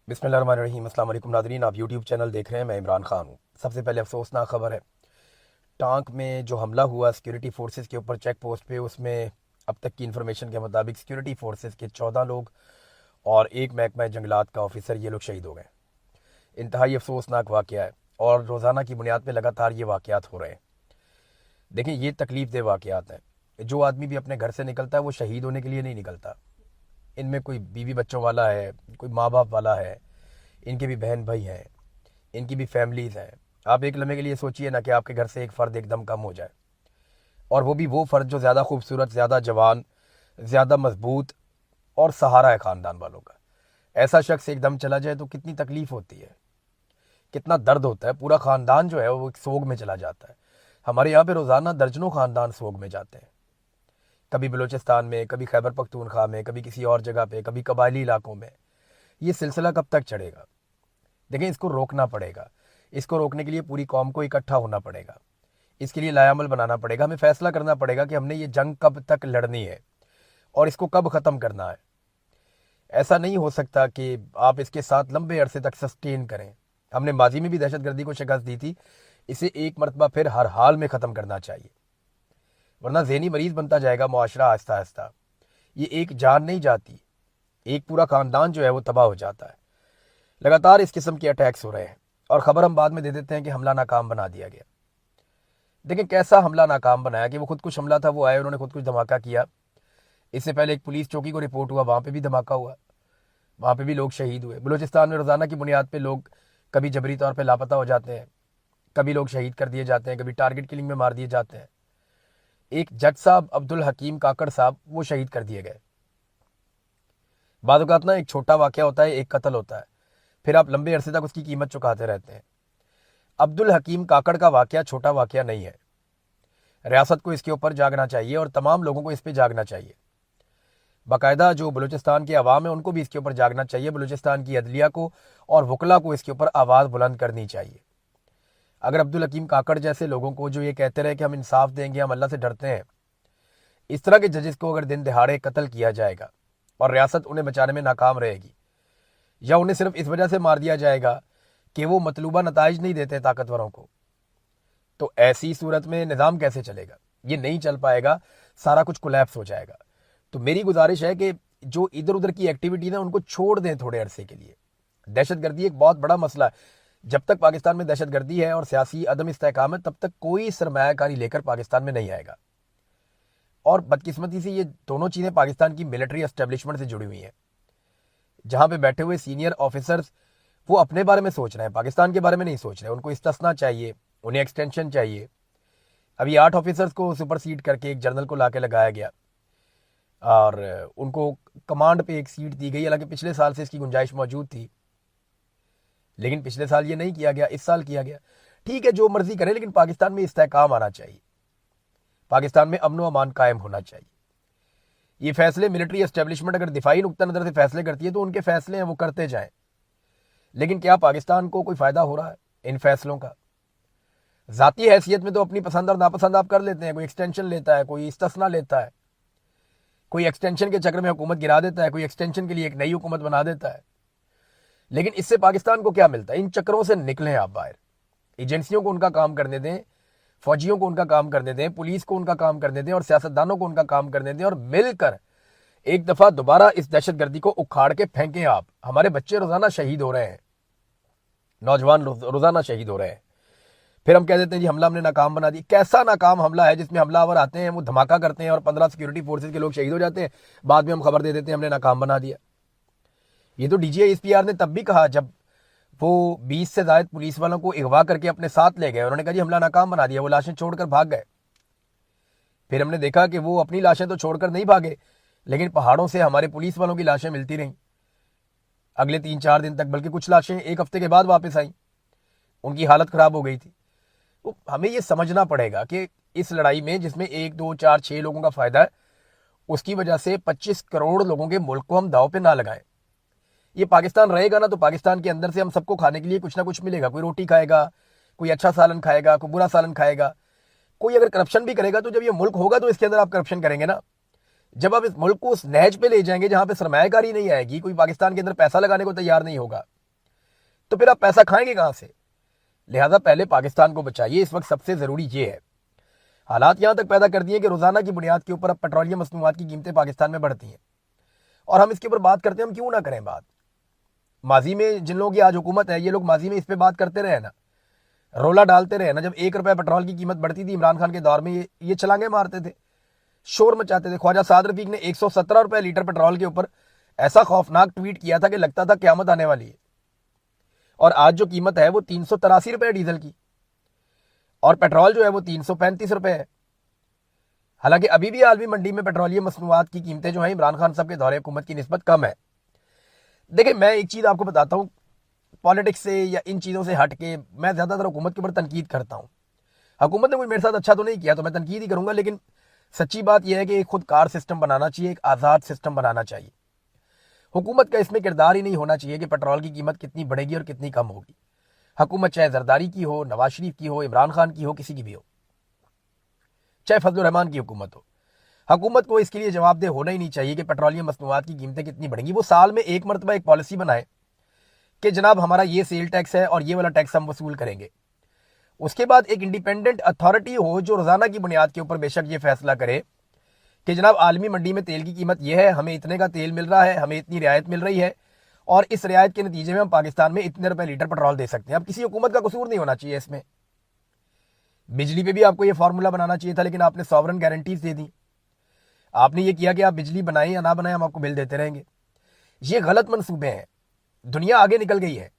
बिस्मिल्लाहिर्रहमानिर्रहीम। अस्सलाम वालेकुम नाज़रीन, आप यूट्यूब चैनल देख रहे हैं। मैं इमरान खान हूँ। सबसे पहले अफसोसनाक खबर है, टांक में जो हमला हुआ सिक्योरिटी फोर्सेस के ऊपर चेक पोस्ट पे, उसमें अब तक की इन्फॉर्मेशन के मुताबिक सिक्योरिटी फोर्सेस के 14 लोग और एक महकमा जंगलात का ऑफिसर, ये लोग शहीद हो गए। इंतहाई अफसोसनाक वाक़या है और रोज़ाना की बुनियाद पर लगातार ये वाक़यात हो रहे हैं। देखें, ये तकलीफ़ दे वाक़यात हैं। जो आदमी भी अपने घर से निकलता है वो शहीद होने के लिए नहीं निकलता। इनमें कोई बीवी बच्चों वाला है, कोई माँ बाप वाला है, इनके भी बहन भाई हैं, इनकी भी फैमिलीज़ हैं। आप एक लम्हे के लिए सोचिए ना कि आपके घर से एक फ़र्द एकदम कम हो जाए, और वो भी वो फ़र्द जो ज़्यादा खूबसूरत, ज़्यादा जवान, ज़्यादा मजबूत और सहारा है ख़ानदान वालों का। ऐसा शख्स एकदम चला जाए तो कितनी तकलीफ़ होती है, कितना दर्द होता है। पूरा ख़ानदान जो है वो एक सोग में चला जाता है। हमारे यहाँ पे रोज़ाना दर्जनों ख़ानदान सोग में जाते हैं, कभी बलूचिस्तान में, कभी खैबर पख्तूनख्वा में, कभी किसी और जगह पे, कभी कबायली इलाकों में। ये सिलसिला कब तक चढ़ेगा? देखें, इसको रोकना पड़ेगा। इसको रोकने के लिए पूरी कौम को इकट्ठा होना पड़ेगा। इसके लिए लायामल बनाना पड़ेगा। हमें फैसला करना पड़ेगा कि हमने ये जंग कब तक लड़नी है और इसको कब ख़त्म करना है। ऐसा नहीं हो सकता कि आप इसके साथ लंबे अरसे तक सस्टेन करें। हमने माजी में भी दहशतगर्दी को शिकस्त दी थी, इसे एक मरतबा फिर हर हाल में ख़त्म करना चाहिए, वरना ज़हनी मरीज़ बनता जाएगा मुआशरा आहिस्ता आहिस्ता। ये एक जान नहीं जाती, एक पूरा ख़ानदान जो है वो तबाह हो जाता है। लगातार इस किस्म के अटैक्स हो रहे हैं और ख़बर हम बाद में दे देते हैं कि हमला नाकाम बना दिया गया। देखें, कैसा हमला नाकाम बनाया कि वो खुद कुछ हमला था, वो आए, उन्होंने खुद कुछ धमाका किया। इससे पहले एक पुलिस चौकी को रिपोर्ट हुआ, वहाँ पे भी धमाका हुआ, वहाँ पे भी लोग शहीद हुए। बलूचिस्तान में रोज़ाना की बुनियाद पे लोग कभी जबरी तौर पे लापता हो जाते हैं, कभी लोग शहीद कर दिए जाते हैं, कभी टारगेट किलिंग में मार दिए जाते हैं। एक जज साहब अब्दुल हकीम काकड़ साहब, वो शहीद कर दिए गए। बाद औक़ात ना एक छोटा वाक़या होता है, एक कत्ल होता है, फिर आप लंबे अरसे तक उसकी कीमत चुकाते रहते हैं। अब्दुल हकीम काकड़ का वाक़या छोटा वाक़या नहीं है। रियासत को इसके ऊपर जागना चाहिए और तमाम लोगों को इस पे जागना चाहिए। बाकायदा जो बलूचिस्तान के अवाम है उनको भी इसके ऊपर जागना चाहिए। बलूचिस्तान की अदलिया को और वकला को इसके ऊपर आवाज़ बुलंद करनी चाहिए। अगर अब्दुल हकीम काकड़ जैसे लोगों को, जो ये कहते रहे कि हम इंसाफ देंगे, हम अल्लाह से डरते हैं, इस तरह के जजेस को अगर दिन दिहाड़े कत्ल किया जाएगा और रियासत उन्हें बचाने में नाकाम रहेगी, या उन्हें सिर्फ इस वजह से मार दिया जाएगा कि वो मतलूबा नताइज नहीं देते ताकतवरों को, तो ऐसी सूरत में निज़ाम कैसे चलेगा? ये नहीं चल पाएगा, सारा कुछ कोलैप्स हो जाएगा। तो मेरी गुजारिश है कि जो इधर उधर की एक्टिविटी ना, उनको छोड़ दें थोड़े अरसे के लिए। दहशतगर्दी एक बहुत बड़ा मसला है। जब तक पाकिस्तान में दहशतगर्दी है और सियासी अदम इस्तेहकाम है, तब तक कोई सरमायाकारी लेकर पाकिस्तान में नहीं आएगा। और बदकिस्मती से ये दोनों चीज़ें पाकिस्तान की मिलिट्री एस्टेब्लिशमेंट से जुड़ी हुई हैं। जहाँ पे बैठे हुए सीनियर ऑफिसर्स, वो अपने बारे में सोच रहे हैं, पाकिस्तान के बारे में नहीं सोच रहे। उनको इस्तिस्ना चाहिए, उन्हें एक्सटेंशन चाहिए। अभी 8 ऑफिसर्स को सुपरसीड करके एक जनरल को लाके लगाया गया और उनको कमांड पे एक सीट दी गई। हालांकि पिछले साल से इसकी गुंजाइश मौजूद थी, लेकिन पिछले साल ये नहीं किया गया, इस साल किया गया। ठीक है, जो मर्जी करें, लेकिन पाकिस्तान में इस्तेहकाम आना चाहिए, पाकिस्तान में अमन व अमान कायम होना चाहिए। ये फैसले मिलिट्री एस्टेब्लिशमेंट अगर दिफाई नुक्ता नज़र से फैसले करती है तो उनके फैसले हैं, वो करते जाएं। लेकिन क्या पाकिस्तान को कोई फ़ायदा हो रहा है इन फैसलों का? ज़ाती हैसियत में तो अपनी पसंद और नापसंद आप कर लेते हैं। कोई एक्सटेंशन लेता है, कोई इस्तिस्ना लेता है, कोई एक्सटेंशन के चक्कर में हुकूमत गिरा देता है, कोई एक्सटेंशन के लिए एक नई हुकूमत बना देता है। लेकिन इससे पाकिस्तान को क्या मिलता है? इन चक्करों से निकलें आप बाहर। एजेंसियों को उनका काम करने दें, फौजियों को उनका काम करने दें, पुलिस को उनका काम करने दें और सियासतदानों को उनका काम करने दें, और मिलकर एक दफ़ा दोबारा इस दहशतगर्दी को उखाड़ के फेंकें आप। हमारे बच्चे रोज़ाना शहीद हो रहे हैं, नौजवान रोज़ाना शहीद हो रहे हैं। फिर हम कह देते हैं जी हमला हमने नाकाम बना दिया। कैसा नाकाम हमला है जिसमें हमलावर आते हैं, वो धमाका करते हैं और 15 सिक्योरिटी फोर्सेज के लोग शहीद हो जाते हैं, बाद में हम खबर दे देते हैं हमने नाकाम बना दिया। ये तो DGI-SPR ने तब भी कहा जब वो 20 से ज़ायद पुलिस वालों को अगवा करके अपने साथ ले गए। उन्होंने कहा जी हमला नाकाम बना दिया, वो लाशें छोड़कर भाग गए। फिर हमने देखा कि वो अपनी लाशें तो छोड़कर नहीं भागे, लेकिन पहाड़ों से हमारे पुलिस वालों की लाशें मिलती रहीं अगले 3-4 दिन तक, बल्कि कुछ लाशें एक हफ्ते के बाद वापस आई, उनकी हालत ख़राब हो गई थी। तो हमें ये समझना पड़ेगा कि इस लड़ाई में, जिसमें 1, 2, 4, 6 लोगों का फ़ायदा है, उसकी वजह से 25 करोड़ लोगों के मुल्क को हम दाव पे ना लगाएं। ये पाकिस्तान रहेगा ना, तो पाकिस्तान के अंदर से हम सबको खाने के लिए कुछ ना कुछ मिलेगा। कोई रोटी खाएगा, कोई अच्छा सालन खाएगा, कोई बुरा सालन खाएगा। कोई अगर करप्शन भी करेगा तो जब ये मुल्क होगा तो इसके अंदर आप करप्शन करेंगे ना। जब आप इस मुल्क को उस नहज पे ले जाएंगे जहां पे सरमायाकारी नहीं आएगी, कोई पाकिस्तान के अंदर पैसा लगाने को तैयार नहीं होगा, तो फिर आप पैसा खाएंगे कहां से? लिहाजा पहले पाकिस्तान को बचाइए, इस वक्त सबसे ज़रूरी ये है। हालात यहां तक पैदा कर दिए कि रोज़ाना की बुनियाद के ऊपर अब पेट्रोलियम मसनूआत की कीमतें पाकिस्तान में बढ़ती हैं, और हम इसके ऊपर बात करते हैं। हम क्यों ना करें बात? माजी में जिन लोगों की आज हुकूमत है, ये लोग माजी में इस पर बात करते रहे ना, रोला डालते रहे ना। जब 1 रुपया पेट्रोल की कीमत बढ़ती थी इमरान खान के दौर में, ये छलांगे मारते थे, शोर मचाते थे। ख्वाजा साद रफीक ने 117 रुपये लीटर पेट्रोल के ऊपर ऐसा खौफनाक ट्वीट किया था कि लगता था क्यामत आने वाली है। और आज जो कीमत है वो 383 रुपये डीजल की, और पेट्रोल जो है वो 335 रुपये है। हालांकि अभी भी आलमी मंडी में पेट्रोलियम मसनूआत की कीमतें जो है इमरान खान साहब के दौरे हुकूमत की निस्बत कम है। देखिए, मैं एक चीज़ आपको बताता हूँ, पॉलिटिक्स से या इन चीज़ों से हट के मैं ज़्यादातर हुकूमत के ऊपर तनकीद करता हूँ। हुकूमत ने कोई मेरे साथ अच्छा तो नहीं किया तो मैं तनकीद ही करूँगा, लेकिन सच्ची बात यह है कि एक खुदकार सिस्टम बनाना चाहिए, एक आज़ाद सिस्टम बनाना चाहिए। हुकूमत का इसमें किरदार ही नहीं होना चाहिए कि पेट्रोल की कीमत कितनी बढ़ेगी और कितनी कम होगी। हुकूमत चाहे जरदारी की हो, नवाज शरीफ की हो, इमरान खान की हो, किसी की भी हो, चाहे फजलुर रहमान की हुकूमत हो, हुकूमत को इसके लिए जवाबदेह होना ही नहीं चाहिए कि पेट्रोलियम मसनूआत की कीमतें कितनी बढ़ेंगी। वो साल में एक मरतबा एक पॉलिसी बनाए कि जनाब हमारा ये सेल टैक्स है और ये वाला टैक्स हम वसूल करेंगे। उसके बाद एक इंडिपेंडेंट अथॉरिटी हो जो रोजाना की बुनियाद के ऊपर बेशक ये फैसला करे कि जनाब आलमी मंडी में तेल की कीमत यह है, हमें इतने का तेल मिल रहा है, हमें इतनी रियायत मिल रही है, और इस रियायत के नतीजे में हम पाकिस्तान में इतने रुपए लीटर पेट्रोल दे सकते हैं। अब किसी हुकूमत का कसूर नहीं होना चाहिए इसमें। बिजली पे भी आपको ये फार्मूला बनाना चाहिए था, लेकिन आपने सॉवरन गारंटीज दे दी। आपने ये किया कि आप बिजली बनाएं या ना बनाएं, हम आपको बिल देते रहेंगे। ये गलत मंसूबे हैं। दुनिया आगे निकल गई है।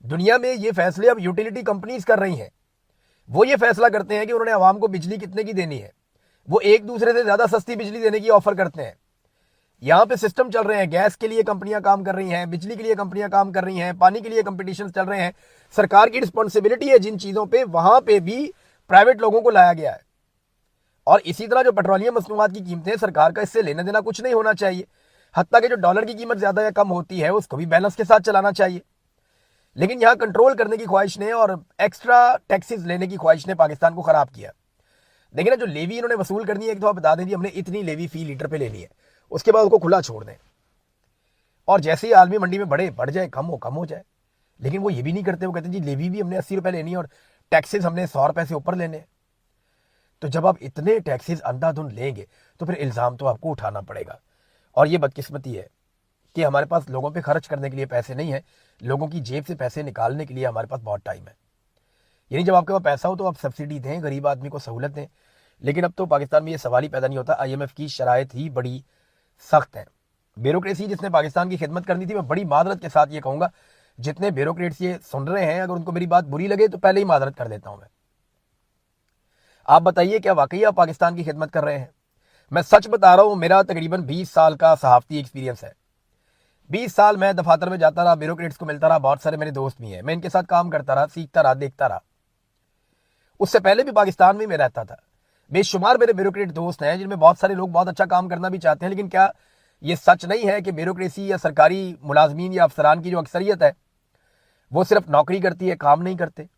दुनिया में ये फैसले अब यूटिलिटी कंपनीज कर रही हैं। वो ये फैसला करते हैं कि उन्होंने आवाम को बिजली कितने की देनी है। वो एक दूसरे से ज्यादा सस्ती बिजली देने की ऑफर करते हैं। यहां पे सिस्टम चल रहे हैं, गैस के लिए कंपनियां काम कर रही हैं, बिजली के लिए कंपनियां काम कर रही हैं, पानी के लिए कंपटीशन चल रहे हैं। सरकार की रिस्पॉन्सिबिलिटी है जिन चीजों पे, वहां पे भी प्राइवेट लोगों को लाया गया है। और इसी तरह जो पेट्रोलियम मसनूआत की कीमतें, सरकार का इससे लेना देना कुछ नहीं होना चाहिए। हत्ता कि जो डॉलर की कीमत ज्यादा या कम होती है उसको भी बैलेंस के साथ चलाना चाहिए। लेकिन यहां कंट्रोल करने की ख्वाहिश ने और एक्स्ट्रा टैक्सेस लेने की ख्वाहिश ने पाकिस्तान को खराब किया। देखिए ना, जो लेवी इन्होंने वसूल करनी है, एक तो बता दें जी हमने इतनी लेवी फी लीटर पे लेनी है, उसके बाद उसको खुला छोड़ दें, और जैसे ही आलमी मंडी में बढ़ जाए, कम हो जाए। लेकिन वो ये भी नहीं करते। वो कहते हैं जी लेवी भी हमने 80 रुपए लेनी है और टैक्सेस हमने 100 रुपए से ऊपर लेने। तो जब आप इतने टैक्सेस अंधाधुंध लेंगे तो फिर इल्ज़ाम तो आपको उठाना पड़ेगा। और ये बदकिस्मती है कि हमारे पास लोगों पे खर्च करने के लिए पैसे नहीं है। लोगों की जेब से पैसे निकालने के लिए हमारे पास बहुत टाइम है। यानी जब आपके पास पैसा हो तो आप सब्सिडी दें, गरीब आदमी को सहूलत दें। लेकिन अब तो पाकिस्तान में ये सवाल ही पैदा नहीं होता। IMF की शराइत ही बड़ी सख्त है। ब्यूरोक्रेसी जिसने पाकिस्तान की खिदमत करनी थी, मैं बड़ी मादरत के साथ ये कहूँगा, जितने ब्यूरोक्रेट्स ये सुन रहे हैं, अगर उनको मेरी बात बुरी लगे तो पहले ही मादरत कर देता हूँ मैं। आप बताइए, क्या वाकई आप पाकिस्तान की खिदमत कर रहे हैं? मैं सच बता रहा हूँ, मेरा तकरीबन 20 साल का सहाफ़ती एक्सपीरियंस है। 20 साल मैं दफातर में जाता रहा, ब्यूरोक्रेट्स को मिलता रहा, बहुत सारे मेरे दोस्त भी हैं, मैं इनके साथ काम करता रहा, सीखता रहा, देखता रहा। उससे पहले भी पाकिस्तान में मैं रहता था। बेशुमार मेरे ब्यूरोक्रेट दोस्त हैं जिनमें बहुत सारे लोग बहुत अच्छा काम करना भी चाहते हैं। लेकिन क्या ये सच नहीं है कि ब्यूरोक्रेसी या सरकारी मुलाजमीन या अफसरान की जो अक्सरियत है वो सिर्फ नौकरी करती है, काम नहीं करते?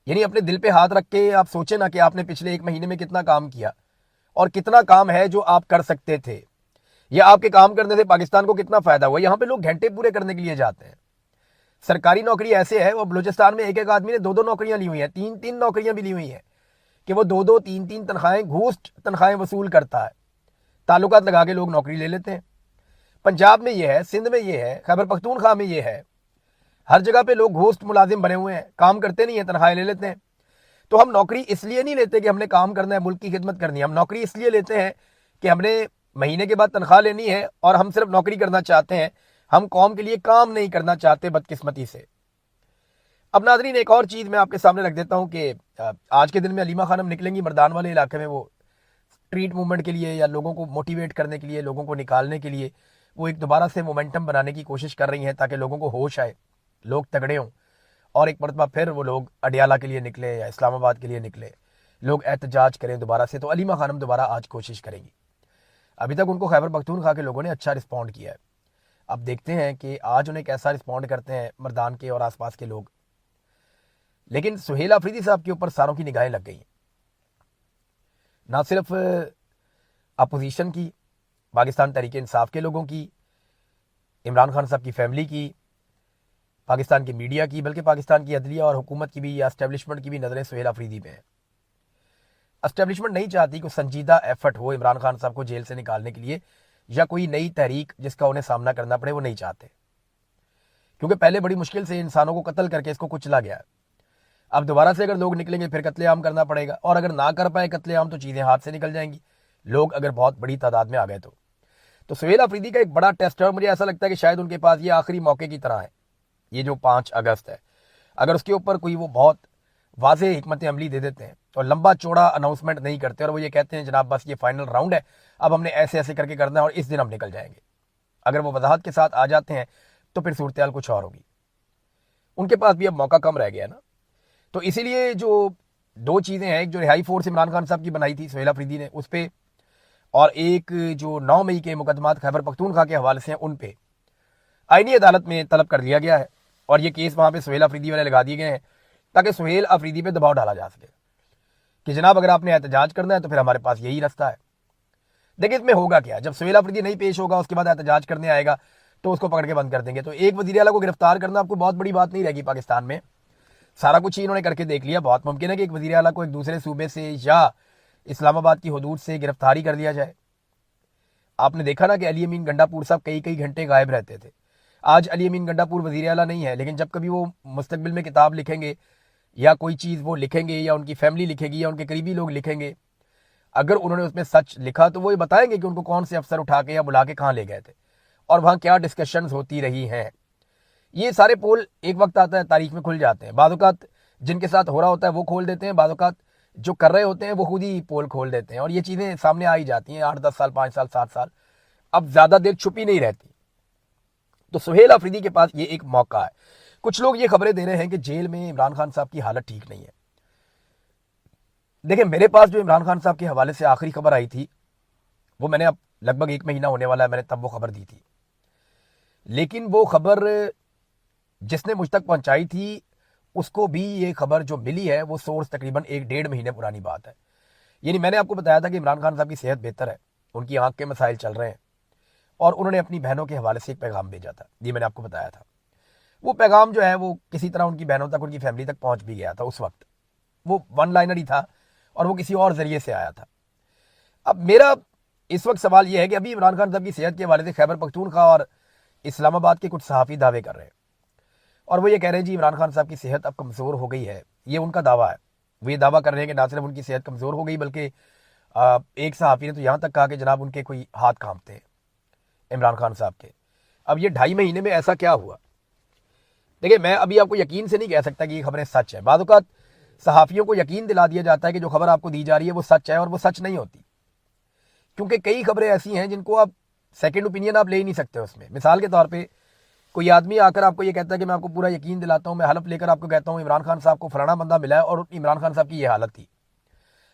यानी अपने दिल पे हाथ रख के आप सोचें ना कि आपने पिछले 1 महीने में कितना काम किया और कितना काम है जो आप कर सकते थे, या आपके काम करने से पाकिस्तान को कितना फायदा हुआ। यहां पे लोग घंटे पूरे करने के लिए जाते हैं। सरकारी नौकरी ऐसे है, वो बलूचिस्तान में एक आदमी ने 2 नौकरियां ली हुई हैं, 3 नौकरियां भी ली हुई हैं, कि वो 2 3 तनख्वाहें, घूस तनख्वाहें वसूल करता है। ताल्लुकात लगा के लोग नौकरी ले लेते हैं। पंजाब में ये है, सिंध में ये है, खैबर पख्तूनख्वा में ये है। हर जगह पे लोग घोस्ट मुलाजिम बने हुए हैं, काम करते नहीं है, तनख्वाहें ले लेते हैं। तो हम नौकरी इसलिए नहीं लेते कि हमने काम करना है, मुल्क की खिदमत करनी है। हम नौकरी इसलिए लेते हैं कि हमने महीने के बाद तनख्वाह लेनी है और हम सिर्फ नौकरी करना चाहते हैं। हम कौम के लिए काम नहीं करना चाहते, बदकिस्मती से। अब नाज़रीन, एक और चीज़ मैं आपके सामने रख देता हूँ कि आज के दिन में अलीमा खानम निकलेंगी मर्दान वाले इलाके में, वो स्ट्रीट मूवमेंट के लिए या लोगों को मोटिवेट करने के लिए, लोगों को निकालने के लिए वो एक दोबारा से मोमेंटम बनाने की कोशिश कर रही हैं, ताकि लोगों को होश आए, लोग तगड़े हों, और एक मरतबा फिर वो लोग अडियाला के लिए निकले या इस्लामाबाद के लिए निकले, लोग एहतजाज करें दोबारा से। तो अलीमा खानम दोबारा आज कोशिश करेंगी। अभी तक उनको खैबर पख्तूनख्वा के लोगों ने अच्छा रिस्पॉन्ड किया है। अब देखते हैं कि आज उन्हें कैसा रिस्पॉन्ड करते हैं मर्दान के और आसपास के लोग। लेकिन सुहेल अफरीदी साहब के ऊपर सारों की निगाहें लग गई हैं, ना सिर्फ अपोजिशन की, पाकिस्तान तहरीक इंसाफ के लोगों की, इमरान खान साहब की फैमिली की, पाकिस्तान की मीडिया की, बल्कि पाकिस्तान की अदलिया और हुकूमत की भी या एस्टेब्लिशमेंट की भी नज़रें सुहेल अफरीदी में है। एस्टेब्लिशमेंट नहीं चाहती कि संजीदा एफर्ट हो इमरान खान साहब को जेल से निकालने के लिए, या कोई नई तहरीक जिसका उन्हें सामना करना पड़े, वो नहीं चाहते, क्योंकि पहले बड़ी मुश्किल से इंसानों को कत्ल करके इसको कुचला गया है। अब दोबारा से अगर लोग निकलेंगे फिर कत्लेआम करना पड़ेगा, और अगर ना कर पाए कत्लेआम तो चीज़ें हाथ से निकल जाएंगी, लोग अगर बहुत बड़ी तादाद में आ गए तो सुहेल अफरीदी का एक बड़ा टेस्ट है, और मुझे ऐसा लगता है कि शायद उनके पास ये आखिरी मौके की तरह है। ये जो 5 अगस्त है, अगर उसके ऊपर कोई वो बहुत वाज़ेह हिकमत अमली दे देते हैं और लंबा चौड़ा अनाउंसमेंट नहीं करते, और वो ये कहते हैं जनाब बस ये फाइनल राउंड है, अब हमने ऐसे ऐसे करके करना है और इस दिन हम निकल जाएंगे, अगर वो वजाहत के साथ आ जाते हैं तो फिर सूरत हाल कुछ और होगी। उनके पास भी अब मौका कम रह गया ना। तो इसीलिए जो 2 चीज़ें हैं, एक जो रिहाई फोर्स इमरान खान साहब की बनाई थी सुहेल अफरीदी ने, उस पर, और एक जो 9 मई के मुकदमात खैबर पख्तूनख्वा के हवाले से हैं, उन पे आईनी अदालत में तलब कर लिया गया है, और ये केस वहाँ पे सुहेल अफरीदी वाले लगा दिए गए हैं ताकि सुहेल अफरीदी पे दबाव डाला जा सके कि जनाब अगर आपने एहतजाज करना है तो फिर हमारे पास यही रास्ता है। देखिए इसमें होगा क्या, जब सुहेल अफरीदी नहीं पेश होगा उसके बाद एहतजाज करने आएगा तो उसको पकड़ के बंद कर देंगे। तो एक वज़ीर आला को गिरफ्तार करना आपको बहुत बड़ी बात नहीं रहेगी पाकिस्तान में, सारा कुछ ही इन्होंने करके देख लिया। बहुत मुमकिन है कि एक वज़ीर आला को एक दूसरे सूबे से या इस्लामाबाद की हदूद से गिरफ्तारी कर लिया जाए। आपने देखा ना कि अली अमीन गंडापुर साहब कई कई घंटे गायब रहते थे। आज अली अमीन गंडापुर वज़ीर आला नहीं है, लेकिन जब कभी वो मुस्तकबिल में किताब लिखेंगे या कोई चीज़ वो लिखेंगे या उनकी फैमिली लिखेगी या उनके करीबी लोग लिखेंगे, अगर उन्होंने उसमें सच लिखा तो वो ये बताएंगे कि उनको कौन से अफसर उठा के या बुला के कहाँ ले गए थे और वहाँ क्या डिस्कशंस होती रही हैं। ये सारे पोल एक वक्त आता है तारीख में खुल जाते हैं। बाद औक़ात जिनके साथ हो रहा होता है वो खोल देते हैं, बाद औक़ात जो कर रहे होते हैं वो खुद ही पोल खोल देते हैं, और ये चीज़ें सामने आ ही जाती हैं 8-10 साल, 5 साल, 7 साल, अब ज़्यादा देर छुपी नहीं रहती। तो सुहेल अफरीदी के पास ये एक मौका है। कुछ लोग ये खबरें दे रहे हैं कि जेल में इमरान खान साहब की हालत ठीक नहीं है। देखिए मेरे पास जो इमरान खान साहब के हवाले से आखिरी खबर आई थी वो मैंने अब लगभग 1 महीना होने वाला है, मैंने तब वो खबर दी थी, लेकिन वो खबर जिसने मुझ तक पहुंचाई थी उसको भी ये खबर जो मिली है वो सोर्स तकरीबन 1-1.5 महीने पुरानी बात है। यानी मैंने आपको बताया था कि इमरान खान साहब की सेहत बेहतर है, उनकी आंख के मसाइल चल रहे हैं, और उन्होंने अपनी बहनों के हवाले से एक पैगाम भेजा था, ये मैंने आपको बताया था। वो पैगाम जो है वो किसी तरह उनकी बहनों तक, उनकी फैमिली तक पहुंच भी गया था। उस वक्त वो 1 लाइनर ही था और वो किसी और जरिए से आया था। अब मेरा इस वक्त सवाल यह है कि अभी इमरान खान साहब की सेहत के हवाले से खैबर पख्तूनख्वा और इस्लामाबाद के कुछ सहाफ़ी दावे कर रहे हैं, और वो ये कह रहे हैं जी इमरान खान साहब की सेहत अब कमज़ोर हो गई है। ये उनका दावा है। वो ये दावा कर रहे हैं कि ना सिर्फ उनकी सेहत कमज़ोर हो गई, बल्कि एक सहाफ़ी ने तो यहाँ तक कहा कि जनाब उनके कोई हाथ कांपते हैं इमरान खान साहब के। अब ये 2.5 महीने में ऐसा क्या हुआ? देखिए मैं अभी आपको यकीन से नहीं कह सकता कि ये खबरें सच है। बाद औक़ात सहाफ़ियों को यकीन दिला दिया जाता है कि जो खबर आपको दी जा रही है वो सच है, और वो सच नहीं होती, क्योंकि कई खबरें ऐसी हैं जिनको आप सेकंड ओपिनियन आप ले ही नहीं सकते उसमें। मिसाल के तौर पे कोई आदमी आकर आपको ये कहता है कि मैं आपको पूरा यकीन दिलाता हूँ, मैं हलफ लेकर आपको कहता हूँ इमरान खान साहब को फलाना बंदा मिला है और इमरान खान साहब की ये हालत थी।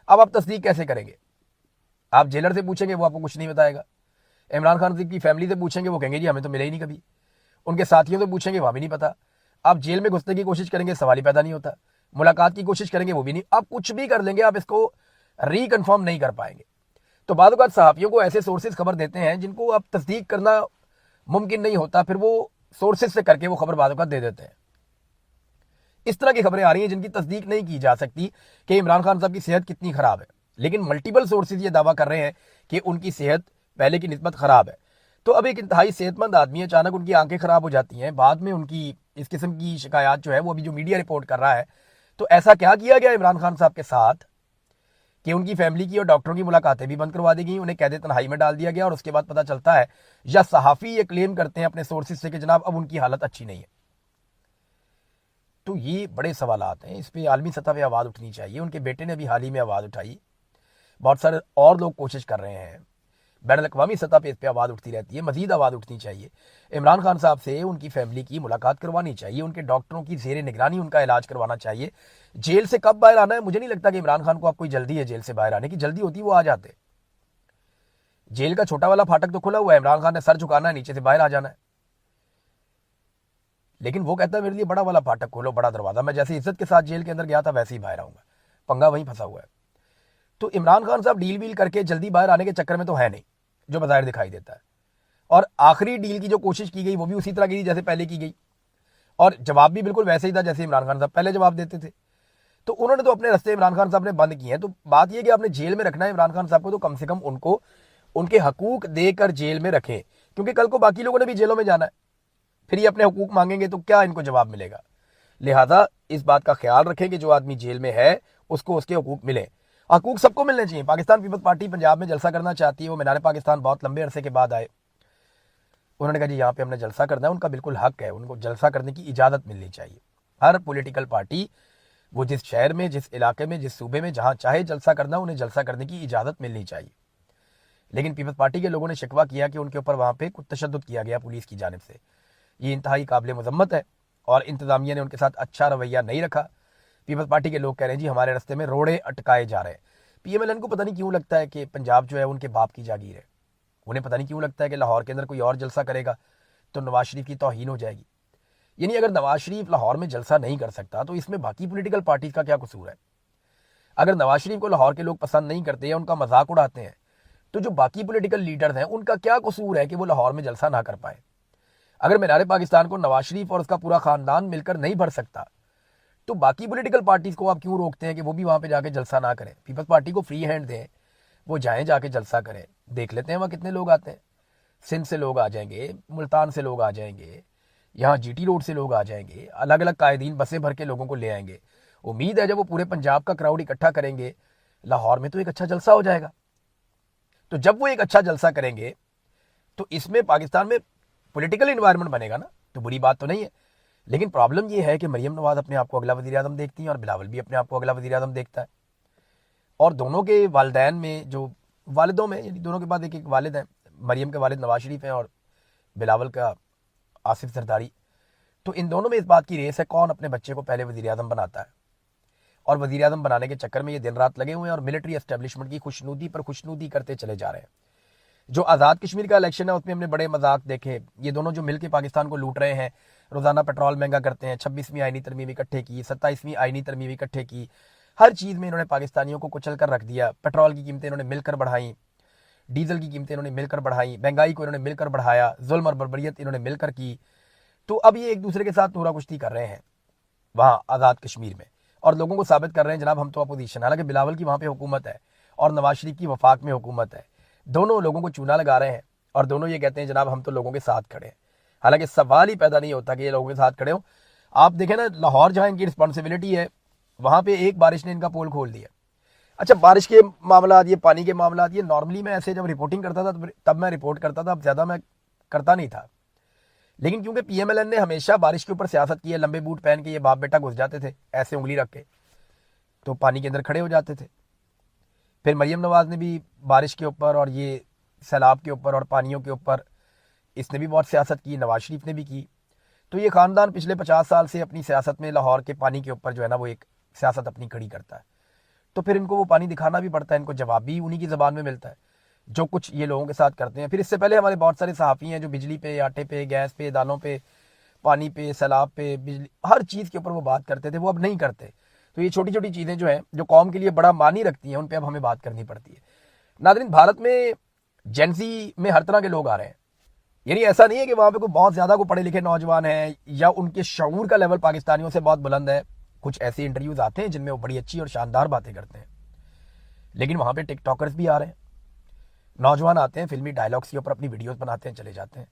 अब आप तस्दीक कैसे करेंगे? आप जेलर से पूछेंगे वो आपको कुछ नहीं बताएगा, इमरान खान साहब की फैमिली से पूछेंगे वो कहेंगे जी हमें तो मिला ही नहीं कभी, उनके साथियों से पूछेंगे वहाँ भी नहीं पता। आप जेल में घुसने की कोशिश करेंगे सवाल ही पैदा नहीं होता, मुलाकात की कोशिश करेंगे वो भी नहीं, आप कुछ भी कर लेंगे आप इसको रिकन्फर्म नहीं कर पाएंगे। तो बाद औक़ात सहाफ़ियों को ऐसे सोर्सेज खबर देते हैं जिनको आप तस्दीक करना मुमकिन नहीं होता, फिर वो सोर्सेज से करके वो खबर बाद औक़ात दे देते हैं। इस तरह की खबरें आ रही हैं जिनकी तस्दीक नहीं की जा सकती कि इमरान खान साहब की सेहत कितनी ख़राब है, लेकिन मल्टीपल सोर्सेज ये दावा कर रहे हैं कि उनकी सेहत पहले की निस्बत ख़राब है। तो अब एक इंतहाई सेहतमंद आदमी, अचानक उनकी आंखें ख़राब हो जाती हैं, बाद में उनकी इस किस्म की शिकायत जो है वो अभी जो मीडिया रिपोर्ट कर रहा है, तो ऐसा क्या किया गया इमरान खान साहब के साथ कि उनकी फैमिली की और डॉक्टरों की मुलाकातें भी बंद करवा दी गई, उन्हें कैद तन्हाई में डाल दिया गया, और उसके बाद पता चलता है या सहाफ़ी ये क्लेम करते हैं अपने सोर्सेज से कि जनाब अब उनकी हालत अच्छी नहीं है। तो ये बड़े सवालात हैं, इस पर आलमी सतह पर आवाज़ उठनी चाहिए। उनके बेटे ने भी हाल ही में आवाज़ उठाई, बहुत सारे और लोग कोशिश कर रहे हैं, बैनुल-अक़वामी सतह पे इस पर आवाज़ उठती रहती है, मज़ीद आवाज़ उठनी चाहिए। इमरान खान साहब से उनकी फैमिली की मुलाकात करवानी चाहिए, उनके डॉक्टरों की ज़ेरे निगरानी उनका इलाज करवाना चाहिए। जेल से कब बाहर आना है मुझे नहीं लगता कि इमरान खान को अब कोई जल्दी है जेल से बाहर आने की, जल्दी होती वो आ जाते। जेल का छोटा वाला फाटक तो खुला हुआ है, इमरान खान ने सर झुकाना है, नीचे से बाहर आ जाना है, लेकिन वो कहता है मेरे लिए बड़ा वाला फाटक खोलो, बड़ा दरवाज़ा, मैं जैसे इज्जत के साथ जेल के अंदर गया था वैसे ही बाहर आऊँगा, पंगा वहीं फंसा हुआ है। तो इमरान खान साहब डील वील करके जल्दी बाहर आने के चक्कर में तो है नहीं, जो बाहर दिखाई देता है। और आखिरी डील की जो कोशिश की गई वो भी उसी तरह की थी जैसे पहले की गई, और जवाब भी बिल्कुल वैसे ही था जैसे इमरान खान साहब पहले जवाब देते थे। तो उन्होंने तो अपने रास्ते इमरान खान साहब ने बंद किए हैं। तो बात यह कि आपने जेल में रखना है इमरान खान साहब को, तो कम से कम उनको उनके हकूक देकर जेल में रखें, क्योंकि कल को बाकी लोगों ने भी जेलों में जाना है। फिर ये अपने हकूक मांगेंगे तो क्या इनको जवाब मिलेगा। लिहाजा इस बात का ख्याल रखें कि जो आदमी जेल में है उसको उसके हकूक मिले। हकूक सबको मिलने चाहिए। पाकिस्तान पीपल्स पार्टी पंजाब में जलसा करना चाहती है। वो मीनार पाकिस्तान बहुत लंबे अरसे के बाद आए, उन्होंने कहा जी यहाँ पे हमने जलसा करना है। उनका बिल्कुल हक है, उनको जलसा करने की इजाज़त मिलनी चाहिए। हर पॉलिटिकल पार्टी वो जिस शहर में, जिस इलाके में, जिस सूबे में जहाँ चाहे जलसा करना, उन्हें जलसा करने की इजाज़त मिलनी चाहिए। लेकिन पीपल्स पार्टी के लोगों ने शिकवा किया कि उनके ऊपर वहाँ पे कुछ तशद्दुद किया गया पुलिस की जानिब से। ये इंतहाई काबिल मजम्मत है और इंतजामिया ने उनके साथ अच्छा रवैया नहीं रखा। पीपल्स पार्टी के लोग कह रहे हैं जी हमारे रास्ते में रोड़े अटकाए जा रहे हैं। PMLN को पता नहीं क्यों लगता है कि पंजाब जो है उनके बाप की जागीर है। उन्हें पता नहीं क्यों लगता है कि लाहौर के अंदर कोई और जलसा करेगा तो नवाज शरीफ की तौहीन हो जाएगी। यानी अगर नवाज शरीफ लाहौर में जलसा नहीं कर सकता तो इसमें बाकी पॉलिटिकल पार्टीज का क्या कसूर है। अगर नवाज शरीफ को लाहौर के लोग पसंद नहीं करते या उनका मजाक उड़ाते हैं तो जो बाकी पॉलिटिकल लीडर्स हैं उनका क्या कसूर है कि वो लाहौर में जलसा ना कर पाए। अगर मीनार पाकिस्तान को नवाज शरीफ और उसका पूरा खानदान मिलकर नहीं भर सकता तो बाकी पॉलिटिकल पार्टीज को आप क्यों रोकते हैं कि वो भी वहां पे जाके जलसा ना करें। पीपल्स पार्टी को फ्री हैंड दें, वो जाएं जाके जलसा करें। देख लेते हैं वहां कितने लोग आते हैं। सिंध से लोग आ जाएंगे, मुल्तान से लोग आ जाएंगे, यहाँ GT रोड से लोग आ जाएंगे, अलग अलग कायदीन बसें भर के लोगों को ले आएंगे। उम्मीद है जब वो पूरे पंजाब का क्राउड इकट्ठा करेंगे लाहौर में तो एक अच्छा जलसा हो जाएगा। तो जब वो एक अच्छा जलसा करेंगे तो इसमें पाकिस्तान में पॉलिटिकल इन्वायरमेंट बनेगा ना, तो बुरी बात तो नहीं है। लेकिन प्रॉब्लम ये है कि मरियम नवाज अपने आप को अगला वज़ीर आज़म देखती हैं और बिलावल भी अपने आप को अगला वज़ीर आज़म देखता है। और दोनों के वालिदैन में, जो वालिदों में, यानी दोनों के बाद एक एक वालिद हैं। मरियम के वालिद नवाज शरीफ हैं और बिलावल का आसिफ जरदारी। तो इन दोनों में इस बात की रेस है कौन अपने बच्चे को पहले वज़ीर आज़म बनाता है। और वज़ीर आज़म बनाने के चक्कर में ये दिन रात लगे हुए हैं और मिलिट्री एस्टेब्लिशमेंट की खुशनुदी पर खुशनुदी करते चले जा रहे हैं। जो आज़ाद कश्मीर का इलेक्शन है उसमें हमने बड़े मजाक देखे। ये दोनों जो मिलकर पाकिस्तान को लूट रहे हैं, रोज़ाना पेट्रोल महंगा करते हैं, 26वीं आईनी तरमीम इकट्ठे की, 27वीं आईनी तरमीम इकट्ठे की, हर चीज़ में इन्होंने पाकिस्तानियों को कुचल कर रख दिया। पेट्रोल की कीमतें इन्होंने मिलकर बढ़ाई, डीजल की कीमतें इन्होंने मिलकर बढ़ाई, महंगाई को इन्होंने मिलकर बढ़ाया, जुल्म और बर्बरियत इन्होंने मिलकर की। तो अब ये एक दूसरे के साथ नूरा कुश्ती कर रहे हैं वहाँ आज़ाद कश्मीर में और लोगों को साबित कर रहे हैं जनाब हम तो अपोजिशन। हालांकि बिलावल की वहाँ पे हुकूमत है और नवाज शरीफ की वफाक में हुकूमत है। दोनों लोगों को चूना लगा रहे हैं और दोनों ये कहते हैं जनाब हम तो लोगों के साथ खड़े हैं। हालांकि सवाल ही पैदा नहीं होता कि ये लोगों के साथ खड़े हों। आप देखें ना, लाहौर जहाँ इनकी रिस्पॉन्सिबिलिटी है वहाँ पे एक बारिश ने इनका पोल खोल दिया। अच्छा, बारिश के मामला, ये पानी के मामला, ये नॉर्मली मैं ऐसे जब रिपोर्टिंग करता था तब मैं रिपोर्ट करता था, अब ज़्यादा मैं करता नहीं था। लेकिन क्योंकि PMLN ने हमेशा बारिश के ऊपर सियासत की है, लंबे बूट पहन के ये बाप बेटा घुस जाते थे ऐसे उंगली रख के, तो पानी के अंदर खड़े हो जाते थे। फिर मरियम नवाज ने भी बारिश के ऊपर और ये सैलाब के ऊपर और पानियों के ऊपर इसने भी बहुत सियासत की, नवाज शरीफ ने भी की। तो ये ख़ानदान पिछले 50 साल से अपनी सियासत में लाहौर के पानी के ऊपर जो है ना वो एक सियासत अपनी खड़ी करता है। तो फिर इनको वो पानी दिखाना भी पड़ता है, इनको जवाब भी उन्हीं की ज़बान में मिलता है जो कुछ ये लोगों के साथ करते हैं। फिर इससे पहले हमारे बहुत सारे सहाफ़ी हैं जो बिजली पे, आटे पे, गैस पे, दालों पे, पानी पे, सैलाब पे, बिजली, हर चीज़ के ऊपर वो बात करते थे, वो अब नहीं करते। तो ये छोटी छोटी चीज़ें जो हैं जो कौम के लिए बड़ा मानी रखती हैं उन पर अब हमें बात करनी पड़ती है। नाज़रीन, भारत में जेंजी में हर तरह के लोग आ रहे हैं। यानी ऐसा नहीं है कि वहाँ पे कोई बहुत ज़्यादा को पढ़े लिखे नौजवान हैं या उनके शऊर का लेवल पाकिस्तानियों से बहुत बुलंद है। कुछ ऐसे इंटरव्यूज़ आते हैं जिनमें वो बड़ी अच्छी और शानदार बातें करते हैं, लेकिन वहाँ पे टिकटॉकर्स भी आ रहे हैं। नौजवान आते हैं, फिल्मी डायलॉग्स के ऊपर अपनी वीडियोस बनाते हैं, चले जाते हैं।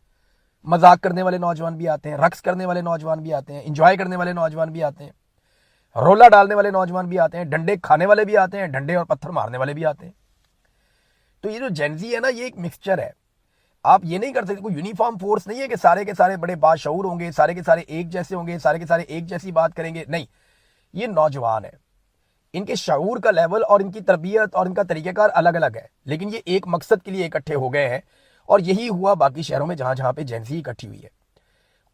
मजाक करने वाले नौजवान भी आते हैं, रक्स करने वाले नौजवान भी आते हैं, इंजॉय करने वाले नौजवान भी आते हैं, रोला डालने वाले नौजवान भी आते हैं, डंडे खाने वाले भी आते हैं, डंडे और पत्थर मारने वाले भी आते हैं। तो ये जो जेंजी है ना, ये एक मिक्सचर है। आप ये नहीं कर सकते, कोई यूनिफॉर्म फोर्स नहीं है कि सारे के सारे बड़े बाशऊर होंगे, सारे के सारे एक जैसे होंगे, सारे के सारे एक जैसी बात करेंगे। नहीं, ये नौजवान है, इनके शऊर का लेवल और इनकी तरबियत और इनका तरीक़ेकार अलग अलग है, लेकिन ये एक मकसद के लिए इकट्ठे हो गए हैं। और यही हुआ बाकी शहरों में जहाँ जहाँ पे जेंजी इकट्ठी हुई है।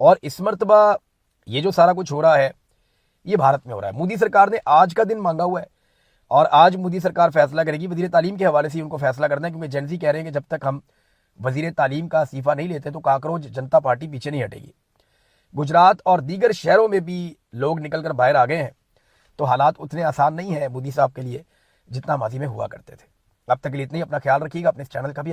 और इस मरतबा ये जो सारा कुछ हो रहा है ये भारत में हो रहा है। मोदी सरकार ने आज का दिन मांगा हुआ है और आज मोदी सरकार फैसला करेगी। वज़ीर तालीम के हवाले से उनको फैसला करना है, क्योंकि जेंजी कह रहे हैं कि जब तक हम वज़ीर तालीम का इस्तीफ़ा नहीं लेते तो काकरोच जनता पार्टी पीछे नहीं हटेगी। गुजरात और दीगर शहरों में भी लोग निकल कर बाहर आ गए हैं। तो हालात उतने आसान नहीं है मोदी साहब के लिए जितना माजी में हुआ करते थे। अब तक के लिए इतना ही। अपना ख्याल रखिएगा, अपने इस चैनल का भी